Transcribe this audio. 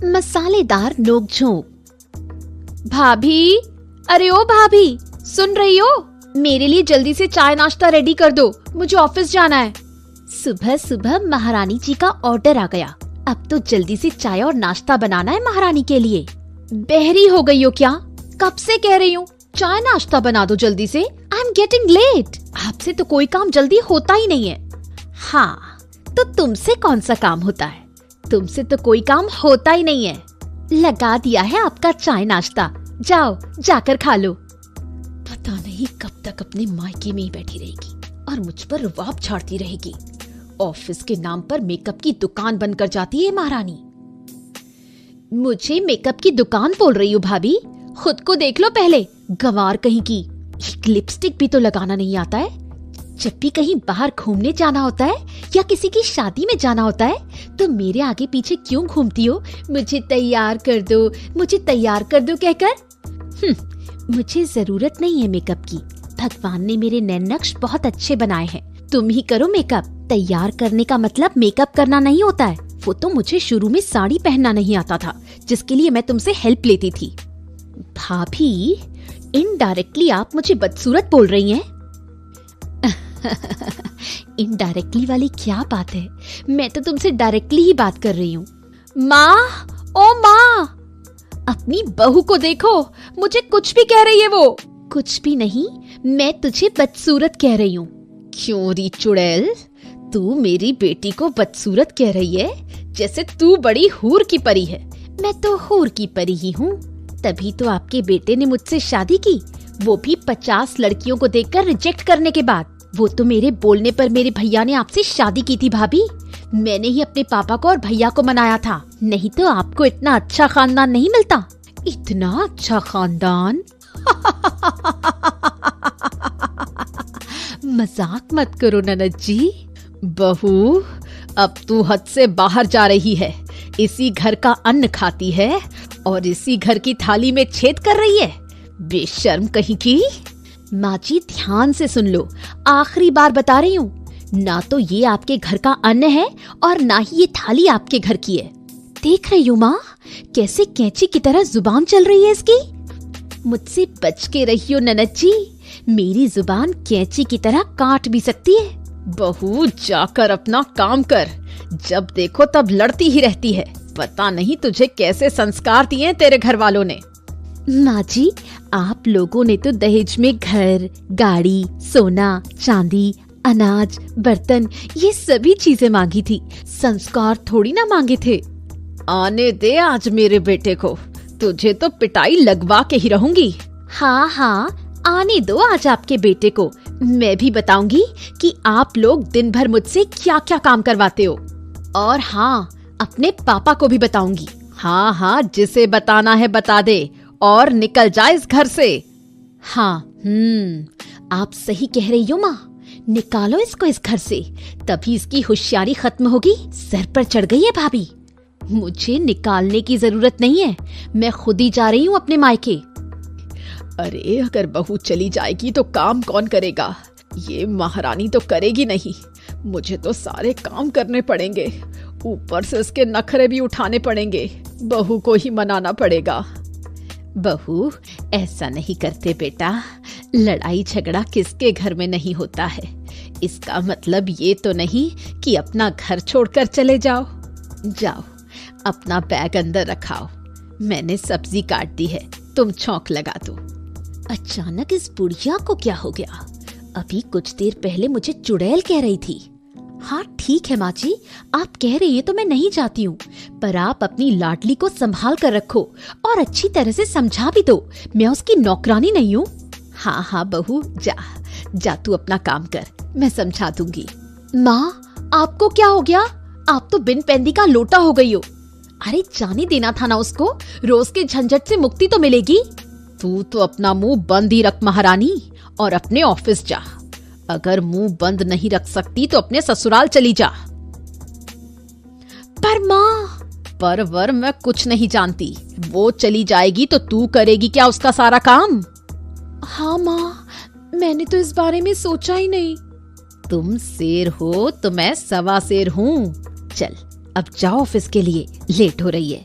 मसालेदार नोक-झोंक। भाभी, अरे ओ भाभी, सुन रही हो? मेरे लिए जल्दी से चाय नाश्ता रेडी कर दो, मुझे ऑफिस जाना है। सुबह सुबह महारानी जी का ऑर्डर आ गया। अब तो जल्दी से चाय और नाश्ता बनाना है महारानी के लिए। बहरी हो गई हो क्या? कब से कह रही हूँ चाय नाश्ता बना दो जल्दी से। I am getting late. आपसे तो कोई काम जल्दी होता ही नहीं है। हाँ, तो तुमसे कौन सा काम होता है? तुमसे तो कोई काम होता ही नहीं है। लगा दिया है आपका चाय नाश्ता, जाओ जाकर खा लो। पता नहीं कब तक अपने मायके में ही बैठी रहेगी और मुझ पर रुबाब झाड़ती रहेगी। ऑफिस के नाम पर मेकअप की दुकान बंद कर जाती है महारानी। मुझे मेकअप की दुकान बोल रही हो भाभी? खुद को देख लो पहले, गंवार कहीं की। एक लिपस्टिक भी तो लगाना नहीं आता है। जब भी कहीं बाहर घूमने जाना होता है या किसी की शादी में जाना होता है तो मेरे आगे पीछे क्यों घूमती हो? मुझे तैयार कर दो, मुझे तैयार कर दो कहकर। मुझे जरूरत नहीं है मेकअप की। भगवान ने मेरे नैन नक्श बहुत अच्छे बनाए हैं। तुम ही करो मेकअप। तैयार करने का मतलब मेकअप करना नहीं होता है। वो तो मुझे शुरू में साड़ी पहनना नहीं आता था, जिसके लिए मैं तुमसे हेल्प लेती थी। भाभी, इनडायरेक्टली आप मुझे बदसूरत बोल रही हैं। इनडायरेक्टली वाली क्या बात है? मैं तो तुमसे डायरेक्टली ही बात कर रही हूँ। माँ, ओ माँ, अपनी बहू को देखो, मुझे कुछ भी कह रही है वो। कुछ भी नहीं, मैं तुझे बदसूरत कह रही हूँ। क्यों री चुड़ैल, तू मेरी बेटी को बदसूरत कह रही है? जैसे तू बड़ी हूर की परी है। मैं तो हूर की परी ही हूँ, तभी तो आपके बेटे ने मुझसे शादी की, वो भी 50 लड़कियों को देखकर रिजेक्ट करने के बाद। वो तो मेरे बोलने पर मेरे भैया ने आपसे शादी की थी भाभी। मैंने ही अपने पापा को और भैया को मनाया था, नहीं तो आपको इतना अच्छा खानदान नहीं मिलता। इतना अच्छा खानदान? मजाक मत करो ननद जी। बहू, अब तू हद से बाहर जा रही है। इसी घर का अन्न खाती है और इसी घर की थाली में छेद कर रही है, बेशर्म कहीं की। माँ जी, ध्यान से सुन लो, आखिरी बार बता रही हूँ, ना तो ये आपके घर का अन्न है और ना ही ये थाली आपके घर की है। देख रही हो माँ, कैसे कैंची की तरह जुबान चल रही है इसकी। मुझसे बच के रहियो ननद जी, मेरी जुबान कैंची की तरह काट भी सकती है। बहू, जाकर अपना काम कर, जब देखो तब लड़ती ही रहती है। पता नहीं तुझे कैसे संस्कार दिए हैं तेरे घर वालों ने। माँ जी, आप लोगों ने तो दहेज में घर, गाड़ी, सोना, चांदी, अनाज, बर्तन, ये सभी चीजें मांगी थी, संस्कार थोड़ी ना मांगे थे। आने दे आज मेरे बेटे को, तुझे तो पिटाई लगवा के ही रहूंगी। हाँ हाँ, आने दो आज आपके बेटे को। मैं भी बताऊंगी कि आप लोग दिन भर मुझसे क्या क्या काम करवाते हो। और हाँ, अपने पापा को भी बताऊंगी। हाँ हाँ, जिसे बताना है बता दे और निकल जा इस घर से। हाँ, आप सही कह रही हो माँ, निकालो इसको इस घर से, तभी इसकी होशियारी खत्म होगी। सर पर चढ़ गई है भाभी। मुझे निकालने की जरूरत नहीं है, मैं खुद ही जा रही हूँ अपने मायके। अरे, अगर बहू चली जाएगी तो काम कौन करेगा? ये महारानी तो करेगी नहीं, मुझे तो सारे काम करने पड़ेंगे, ऊपर से इसके नखरे भी उठाने पड़ेंगे। बहू को ही मनाना पड़ेगा। बहू, ऐसा नहीं करते बेटा, लड़ाई झगड़ा किसके घर में नहीं होता है। इसका मतलब ये तो नहीं कि अपना घर छोड़कर चले जाओ। जाओ, अपना बैग अंदर रखाओ, मैंने सब्जी काट दी है, तुम छौंक लगा दो। अचानक इस बुढ़िया को क्या हो गया? अभी कुछ देर पहले मुझे चुड़ैल कह रही थी। हाँ ठीक है माँ जी, आप कह रही है तो मैं नहीं जाती हूँ, पर आप अपनी लाडली को संभाल कर रखो और अच्छी तरह से समझा भी दो, मैं उसकी नौकरानी नहीं हूँ। हाँ हाँ बहू, जा जा, तू अपना काम कर, मैं समझा दूंगी। माँ, आपको क्या हो गया? आप तो बिन पैंदी का लोटा हो गई हो। अरे जाने देना था ना उसको, रोज के झंझट से मुक्ति तो मिलेगी। तू तो अपना मुंह बंद ही रख महारानी, और अपने ऑफिस जा। अगर मुंह बंद नहीं रख सकती तो अपने ससुराल चली जा। पर माँ, पर वर मैं कुछ नहीं जानती, वो चली जाएगी तो तू करेगी क्या उसका सारा काम? हाँ माँ, मैंने तो इस बारे में सोचा ही नहीं। तुम शेर हो तो मैं सवा शेर हूँ। चल अब जाओ ऑफिस के लिए, लेट हो रही है।